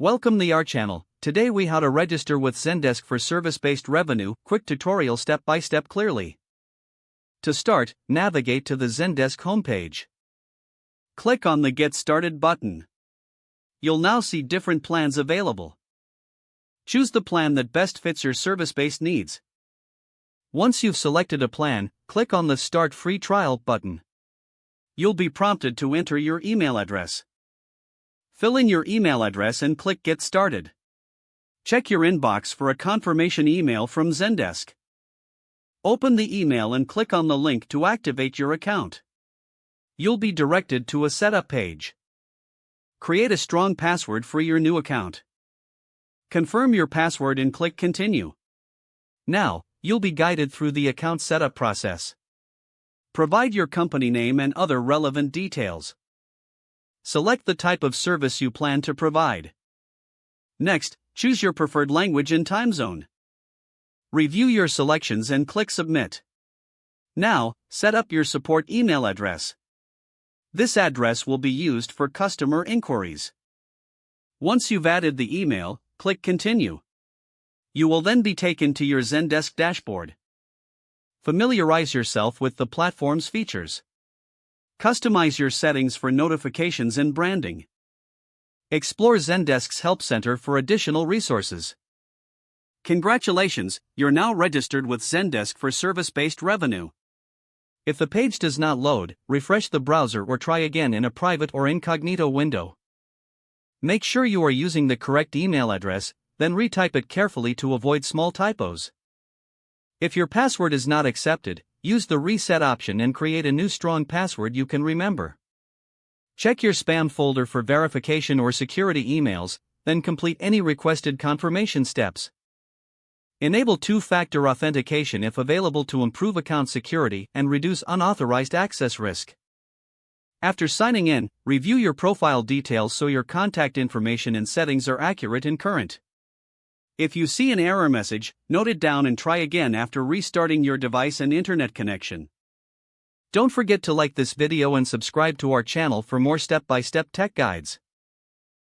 Welcome to our channel. Today we how to register with Zendesk for service-based revenue, quick tutorial step by step clearly. To start, navigate to the Zendesk homepage. Click on the Get Started button. You'll now see different plans available. Choose the plan that best fits your service-based needs. Once you've selected a plan, click on the Start Free Trial button. You'll be prompted to enter your email address. Fill in your email address and click Get Started. Check your inbox for a confirmation email from Zendesk. Open the email and click on the link to activate your account. You'll be directed to a setup page. Create a strong password for your new account. Confirm your password and click Continue. Now, you'll be guided through the account setup process. Provide your company name and other relevant details. Select the type of service you plan to provide. Next, choose your preferred language and time zone. Review your selections and click Submit. Now, set up your support email address. This address will be used for customer inquiries. Once you've added the email, click Continue. You will then be taken to your Zendesk dashboard. Familiarize yourself with the platform's features. Customize your settings for notifications and branding. Explore Zendesk's Help Center for additional resources. Congratulations, you're now registered with Zendesk for service-based revenue. If the page does not load, refresh the browser or try again in a private or incognito window. Make sure you are using the correct email address, then retype it carefully to avoid small typos. If your password is not accepted, use the reset option and create a new strong password you can remember. Check your spam folder for verification or security emails, then complete any requested confirmation steps. Enable two-factor authentication if available to improve account security and reduce unauthorized access risk. After signing in, review your profile details so your contact information and settings are accurate and current. If you see an error message, note it down and try again after restarting your device and internet connection. Don't forget to like this video and subscribe to our channel for more step-by-step tech guides.